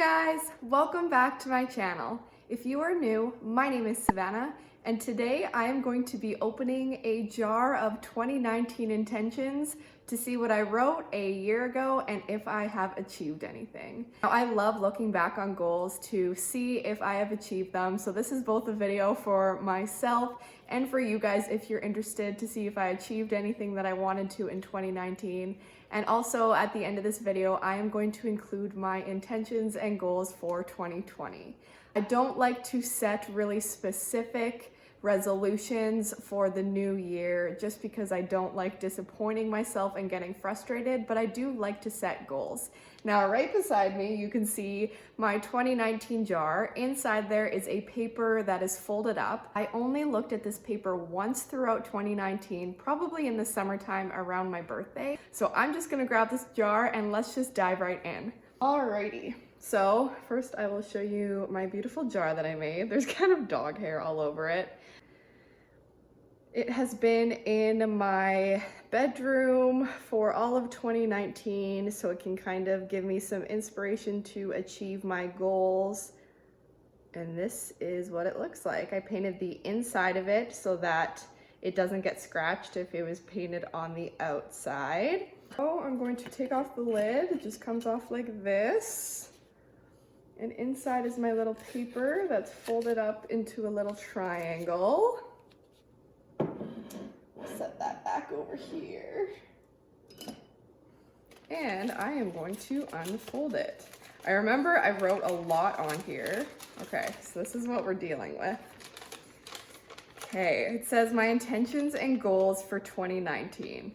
guys, welcome back to my channel. If you are new, my name is Savana, and today I am going to be opening a jar of 2019 intentions to see what I wrote a year ago and if I have achieved anything. Now, I love looking back on goals to see if I have achieved them, so this is both a video for myself and for you guys if you're interested to see if I achieved anything that I wanted to in 2019. And also at the end of this video, I am going to include my intentions and goals for 2020. I don't like to set really specific resolutions for the new year just because I don't like disappointing myself and getting frustrated, but I do like to set goals. Now, right beside me, you can see my 2019 jar. Inside there is a paper that is folded up. I only looked at this paper once throughout 2019, probably in the summertime around my birthday. So I'm just gonna grab this jar and let's just dive right in. Alrighty. So first I will show you my beautiful jar that I made. There's kind of dog hair all over it. It has been in my bedroom for all of 2019, so it can kind of give me some inspiration to achieve my goals. And this is what it looks like. I painted the inside of it so that it doesn't get scratched if it was painted on the outside. So I'm going to take off the lid. It just comes off like this. And inside is my little paper that's folded up into a little triangle. Set that back over here. And I am going to unfold it. I remember I wrote a lot on here. Okay, so this is what we're dealing with. Okay, it says my intentions and goals for 2019.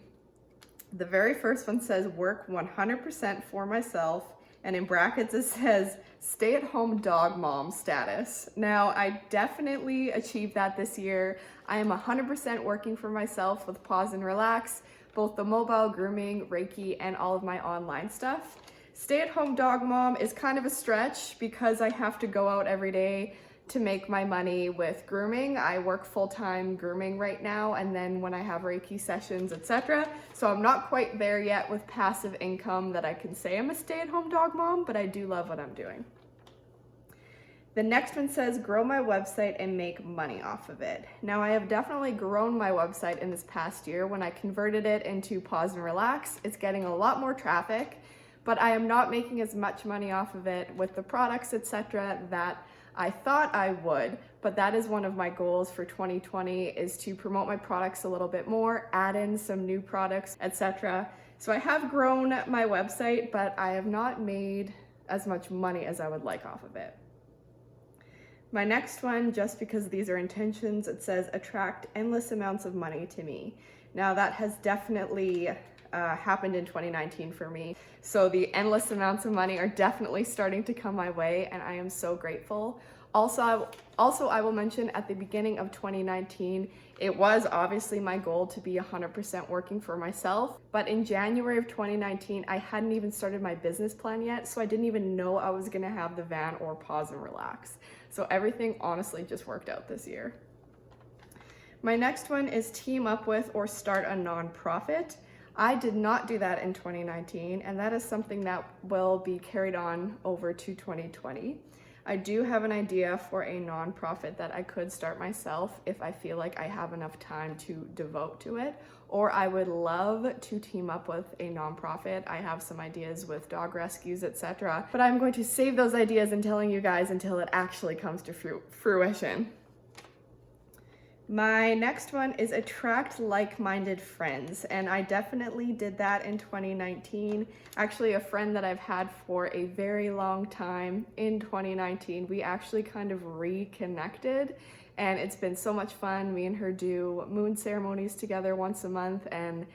The very first one says work 100% for myself, and in brackets it says stay-at-home dog mom status. Now, I definitely achieved that this year. I am 100% working for myself with Paws Relax, both the mobile, grooming, reiki, and all of my online stuff. Stay-at-home dog mom is kind of a stretch because I have to go out every day to make my money with grooming. I work full-time grooming right now, and then when I have reiki sessions, etc. So I'm not quite there yet with passive income that I can say I'm a stay-at-home dog mom, but I do love what I'm doing. The next one says grow my website and make money off of it. Now, I have definitely grown my website in this past year. When I converted it into Paws and Relax, it's getting a lot more traffic, but I am not making as much money off of it with the products, etc. that I thought I would, but that is one of my goals for 2020 is to promote my products a little bit more, add in some new products, etc. So I have grown my website, but I have not made as much money as I would like off of it. My next one, just because these are intentions, it says attract endless amounts of money to me. Now that has definitely happened in 2019 for me. So the endless amounts of money are definitely starting to come my way, and I am so grateful. Also, I will mention at the beginning of 2019, it was obviously my goal to be 100% working for myself. But in January of 2019, I hadn't even started my business plan yet, so I didn't even know I was gonna have the van or Paws and Relax. So everything honestly just worked out this year. My next one is team up with or start a nonprofit. I did not do that in 2019, and that is something that will be carried on over to 2020. I do have an idea for a nonprofit that I could start myself if I feel like I have enough time to devote to it, or I would love to team up with a nonprofit. I have some ideas with dog rescues, etc., but I'm going to save those ideas and telling you guys until it actually comes to fruition. My next one is attract like-minded friends, and I definitely did that in 2019. Actually, a friend that I've had for a very long time in 2019, we actually kind of reconnected, and it's been so much fun. Me and her do moon ceremonies together once a month, and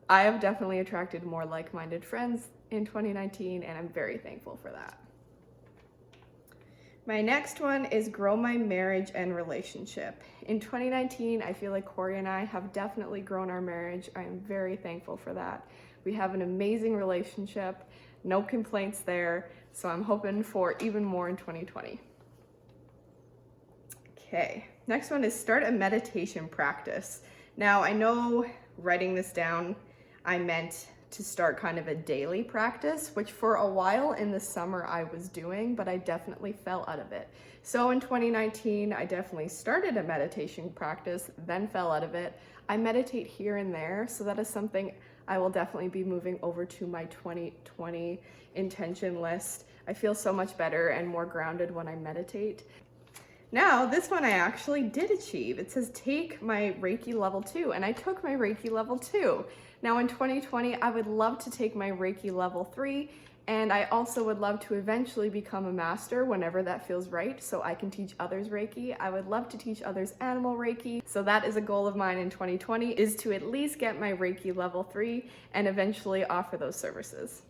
I have definitely attracted more like-minded friends in 2019, and I'm very thankful for that. My next one is grow my marriage and relationship. In 2019, I feel like Cory and I have definitely grown our marriage. I am very thankful for that. We have an amazing relationship, no complaints there, so I'm hoping for even more in 2020. Okay, next one is start a meditation practice. Now, I know writing this down, I meant to start kind of a daily practice, which for a while in the summer I was doing, but I definitely fell out of it. So in 2019, I definitely started a meditation practice, then fell out of it. I meditate here and there, so that is something I will definitely be moving over to my 2020 intention list. I feel so much better and more grounded when I meditate. Now, this one I actually did achieve. It says take my Reiki level 2, and I took my Reiki level 2. Now in 2020, I would love to take my Reiki level 3, and I also would love to eventually become a master whenever that feels right, so I can teach others Reiki. I would love to teach others animal Reiki. So that is a goal of mine in 2020, is to at least get my Reiki level 3 and eventually offer those services.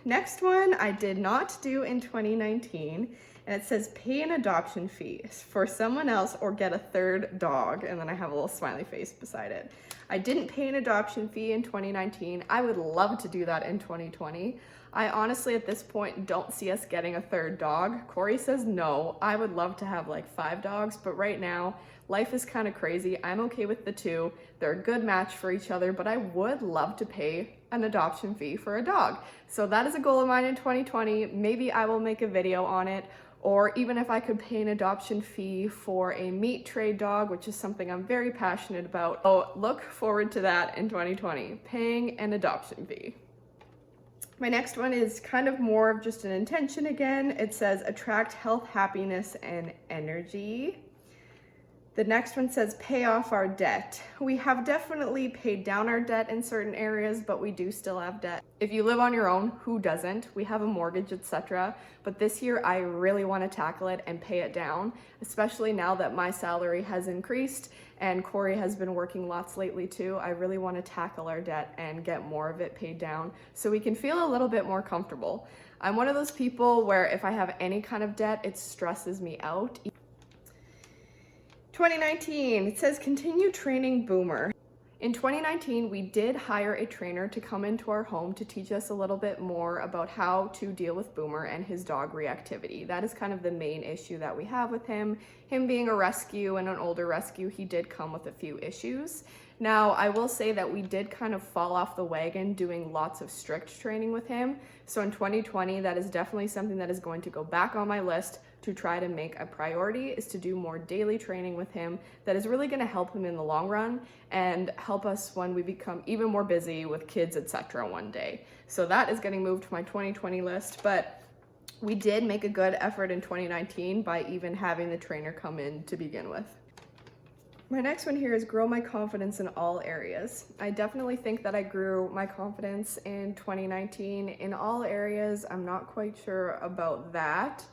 Next one I did not do in 2019, and it says pay an adoption fee for someone else or get a third dog, and then I have a little smiley face beside it. I didn't pay an adoption fee in 2019. I would love to do that in 2020. I honestly at this point don't see us getting a third dog. Cory says no. I would love to have like 5 dogs, but right now life is kind of crazy. I'm okay with the 2. They're a good match for each other, but I would love to pay an adoption fee for a dog. So that is a goal of mine in 2020. Maybe I will make a video on it, or even if I could pay an adoption fee for a meat trade dog, which is something I'm very passionate about. So look forward to that in 2020, paying an adoption fee. My next one is kind of more of just an intention again. It says attract health, happiness, and energy. The next one says pay off our debt. We have definitely paid down our debt in certain areas, but we do still have debt. If you live on your own, who doesn't? We have a mortgage, etc. But this year I really want to tackle it and pay it down, especially now that my salary has increased and Cory has been working lots lately too. I really want to tackle our debt and get more of it paid down so we can feel a little bit more comfortable. I'm one of those people where if I have any kind of debt, it stresses me out. 2019, it says continue training Boomer. In 2019, we did hire a trainer to come into our home to teach us a little bit more about how to deal with Boomer and his dog reactivity. That is kind of the main issue that we have with him. Him being a rescue and an older rescue, he did come with a few issues. Now, I will say that we did kind of fall off the wagon doing lots of strict training with him. So in 2020, that is definitely something that is going to go back on my list to try to make a priority, is to do more daily training with him that is really going to help him in the long run and help us when we become even more busy with kids, etc. one day. So that is getting moved to my 2020 list, but we did make a good effort in 2019 by even having the trainer come in to begin with. My next one here is grow my confidence in all areas. I definitely think that I grew my confidence in 2019 in all areas. I'm not quite sure about that.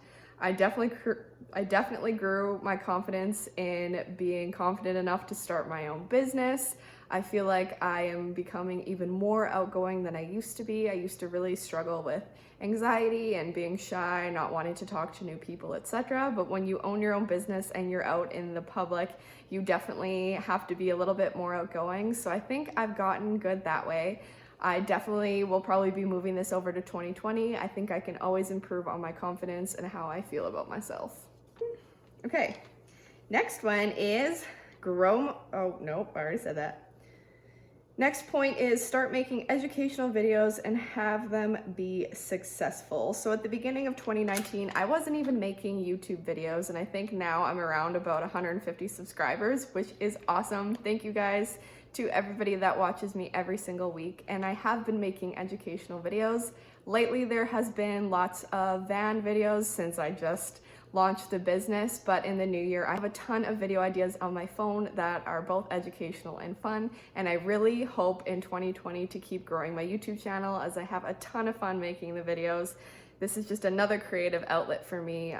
I definitely grew my confidence in being confident enough to start my own business. I feel like I am becoming even more outgoing than I used to be. I used to really struggle with anxiety and being shy, not wanting to talk to new people, etc. But when you own your own business and you're out in the public, you definitely have to be a little bit more outgoing. So I think I've gotten good that way. I definitely will probably be moving this over to 2020. I think I can always improve on my confidence and how I feel about myself. Okay, next one is oh nope, I already said that. Next point is start making educational videos and have them be successful. So at the beginning of 2019, I wasn't even making YouTube videos, and I think now I'm around about 150 subscribers, which is awesome. Thank you guys to everybody that watches me every single week, and I have been making educational videos. Lately, there has been lots of van videos since I just launched the business, but in the new year, I have a ton of video ideas on my phone that are both educational and fun, and I really hope in 2020 to keep growing my YouTube channel as I have a ton of fun making the videos. This is just another creative outlet for me.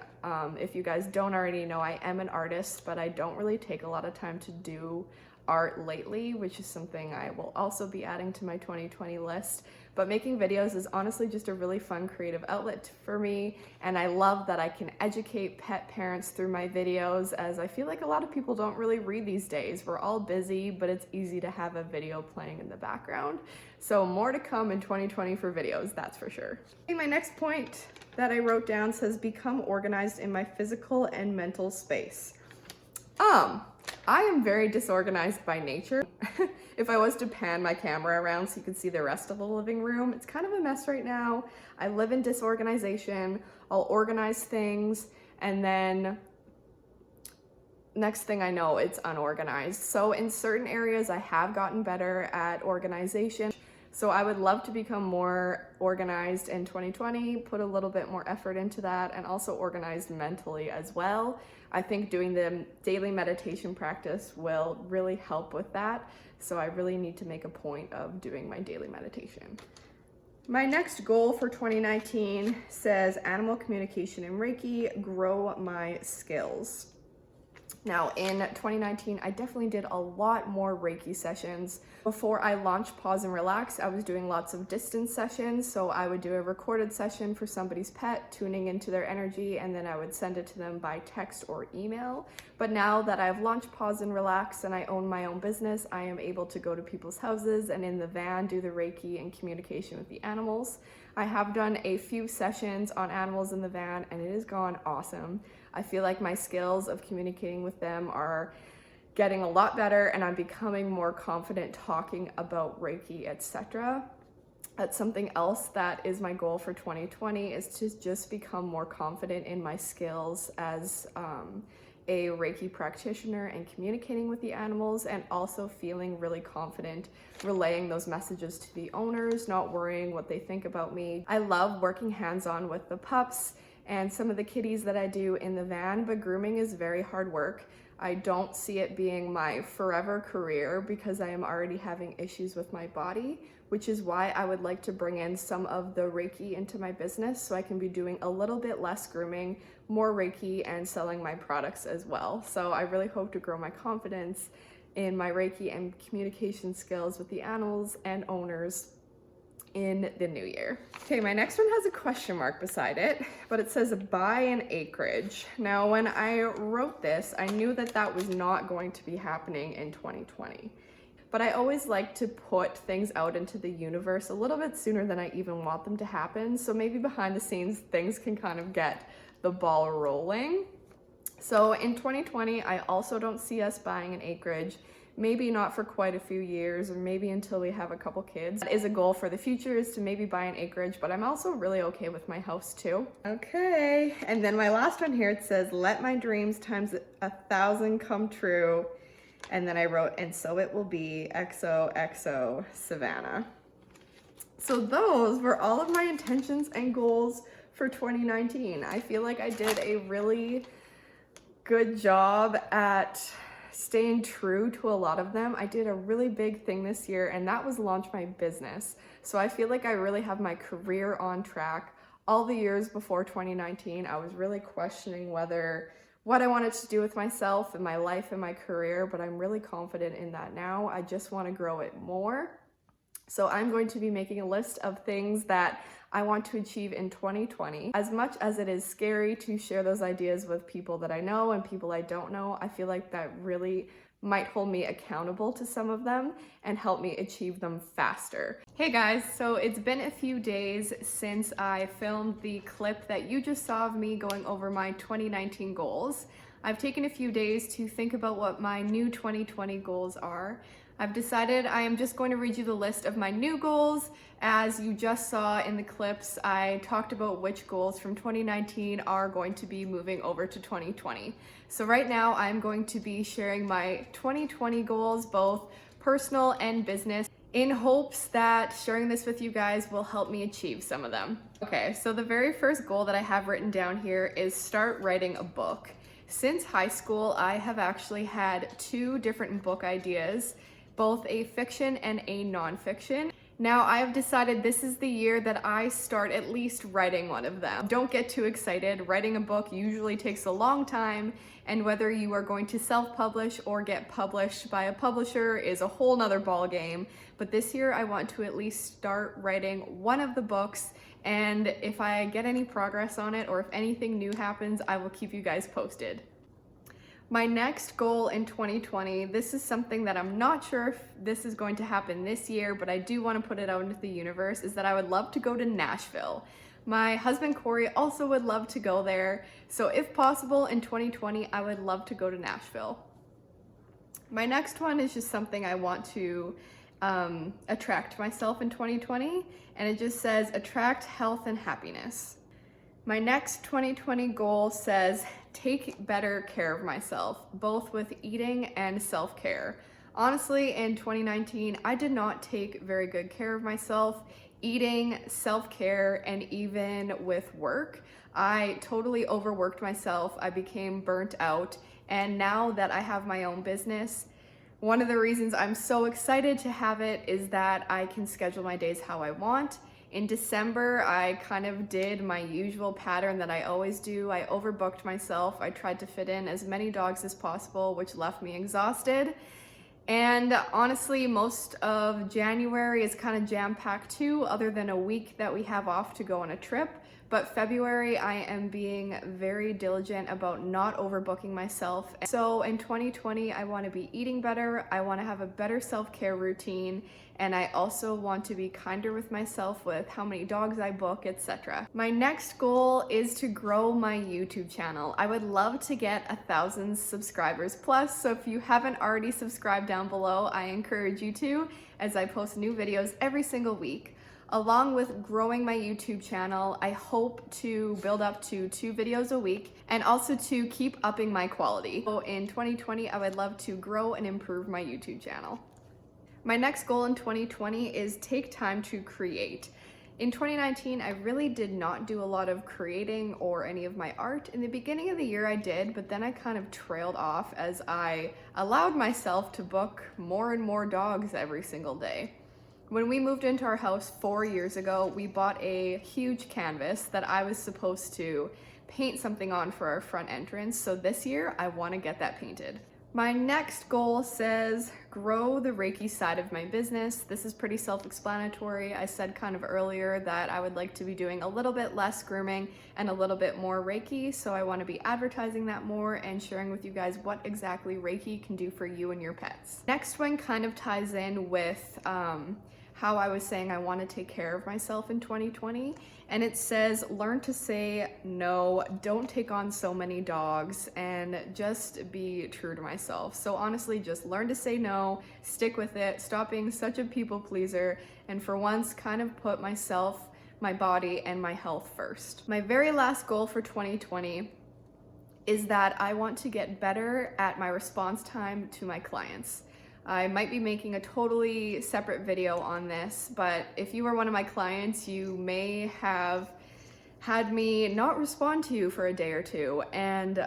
If you guys don't already know, I am an artist, but I don't really take a lot of time to do art lately, which is something I will also be adding to my 2020 list. But making videos is honestly just a really fun creative outlet for me, and I love that I can educate pet parents through my videos, as I feel like a lot of people don't really read these days. We're all busy, but it's easy to have a video playing in the background. So more to come in 2020 for videos, that's for sure. My next point that I wrote down says become organized in my physical and mental space. I am very disorganized by nature. if I was to pan my camera around so you can see the rest of the living room, it's kind of a mess right now. I live in disorganization. I'll organize things and then next thing I know, it's unorganized. So in certain areas, I have gotten better at organization. So I would love to become more organized in 2020, put a little bit more effort into that, and also organized mentally as well. I think doing the daily meditation practice will really help with that. So I really need to make a point of doing my daily meditation. My next goal for 2019 says animal communication and Reiki, grow my skills. Now in 2019, I definitely did a lot more Reiki sessions. Before I launched Paws Relax, I was doing lots of distance sessions. So I would do a recorded session for somebody's pet, tuning into their energy, and then I would send it to them by text or email. But now that I've launched Paws Relax and I own my own business, I am able to go to people's houses and in the van do the Reiki and communication with the animals. I have done a few sessions on animals in the van and it has gone awesome. I feel like my skills of communicating with them are getting a lot better and I'm becoming more confident talking about Reiki, etc. That's something else that is my goal for 2020 is to just become more confident in my skills as a Reiki practitioner and communicating with the animals, and also feeling really confident relaying those messages to the owners, not worrying what they think about me. I love working hands-on with the pups and some of the kitties that I do in the van, but grooming is very hard work. I don't see it being my forever career because I am already having issues with my body, which is why I would like to bring in some of the Reiki into my business so I can be doing a little bit less grooming, more Reiki, and selling my products as well. So I really hope to grow my confidence in my Reiki and communication skills with the animals and owners in the new year. Okay, my next one has a question mark beside it, but it says buy an acreage. Now, when I wrote this, I knew that that was not going to be happening in 2020. But I always like to put things out into the universe a little bit sooner than I even want them to happen. So maybe behind the scenes, things can kind of get the ball rolling. So in 2020, I also don't see us buying an acreage. Maybe not for quite a few years, or maybe until we have a couple kids. That is a goal for the future, is to maybe buy an acreage, but I'm also really okay with my house too. Okay, and then my last one here, it says, let my dreams times 1,000 come true. And then I wrote, and so it will be XOXO Savana. So those were all of my intentions and goals for 2019. I feel like I did a really good job at staying true to a lot of them. I did a really big thing this year, and that was launch my business. So I feel like I really have my career on track. All the years before 2019, I was really questioning what I wanted to do with myself and my life and my career, but I'm really confident in that now. I just want to grow it more. So I'm going to be making a list of things that I want to achieve in 2020. As much as it is scary to share those ideas with people that I know and people I don't know, I feel like that really might hold me accountable to some of them and help me achieve them faster. Hey guys, so it's been a few days since I filmed the clip that you just saw of me going over my 2019 goals. I've taken a few days to think about what my new 2020 goals are. I've decided I am just going to read you the list of my new goals. As you just saw in the clips, I talked about which goals from 2019 are going to be moving over to 2020. So right now I'm going to be sharing my 2020 goals, both personal and business, in hopes that sharing this with you guys will help me achieve some of them. Okay, so the very first goal that I have written down here is start writing a book. Since high school, I have actually had 2 different book ideas, both a fiction and a nonfiction. Now I have decided this is the year that I start at least writing one of them. Don't get too excited. Writing a book usually takes a long time, and whether you are going to self-publish or get published by a publisher is a whole nother ball game. But this year I want to at least start writing one of the books, and if I get any progress on it or if anything new happens, I will keep you guys posted. My next goal in 2020, this is something that I'm not sure if this is going to happen this year, but I do want to put it out into the universe, is that I would love to go to Nashville. My husband Cory also would love to go there. So if possible in 2020, I would love to go to Nashville. My next one is just something I want to attract myself in 2020, and it just says attract health and happiness. My next 2020 goal says take better care of myself, both with eating and self-care. Honestly, in 2019, I did not take very good care of myself, eating, self-care, and even with work. I totally overworked myself. I became burnt out. And now that I have my own business, one of the reasons I'm so excited to have it is that I can schedule my days how I want. In December, I kind of did my usual pattern that I always do. I overbooked myself. I tried to fit in as many dogs as possible, which left me exhausted. And honestly, most of January is kind of jam-packed too, other than a week that we have off to go on a trip. But February, I am being very diligent about not overbooking myself. So in 2020, I want to be eating better. I want to have a better self-care routine. And I also want to be kinder with myself with how many dogs I book, etc. My next goal is to grow my YouTube channel. I would love to get 1,000 subscribers plus. So if you haven't already subscribed down below, I encourage you to, as I post new videos every single week. Along with growing my YouTube channel, I hope to build up to 2 videos a week and also to keep upping my quality. So in 2020, I would love to grow and improve my YouTube channel. My next goal in 2020 is take time to create. In 2019, I really did not do a lot of creating or any of my art. In the beginning of the year I did, but then I kind of trailed off as I allowed myself to book more and more dogs every single day. When we moved into our house 4 years ago, we bought a huge canvas that I was supposed to paint something on for our front entrance. So this year, I want to get that painted. My next goal says grow the Reiki side of my business. This is pretty self-explanatory. I said kind of earlier that I would like to be doing a little bit less grooming and a little bit more Reiki. So I want to be advertising that more and sharing with you guys what exactly Reiki can do for you and your pets. Next one kind of ties in with how I was saying I want to take care of myself in 2020. And it says, learn to say no, don't take on so many dogs, and just be true to myself. So honestly, just learn to say no, stick with it, stop being such a people pleaser, and for once kind of put myself, my body, and my health first. My very last goal for 2020 is that I want to get better at my response time to my clients. I might be making a totally separate video on this, but if you were one of my clients, you may have had me not respond to you for a day or two. And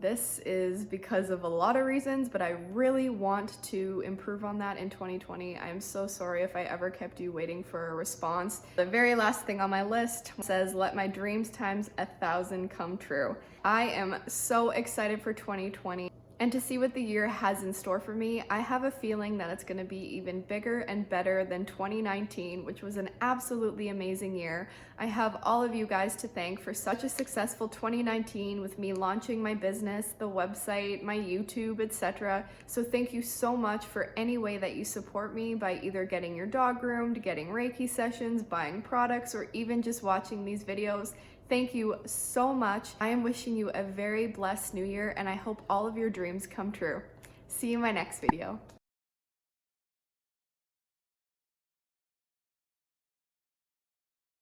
this is because of a lot of reasons, but I really want to improve on that in 2020. I am so sorry if I ever kept you waiting for a response. The very last thing on my list says, let my dreams times 1,000 come true. I am so excited for 2020. And to see what the year has in store for me. I have a feeling that it's going to be even bigger and better than 2019, which was an absolutely amazing year. I have all of you guys to thank for such a successful 2019 with me launching my business, the website, my YouTube, etc. So thank you so much for any way that you support me by either getting your dog groomed, getting Reiki sessions, buying products, or even just watching these videos. Thank you so much. I am wishing you a very blessed new year, and I hope all of your dreams come true. See you in my next video.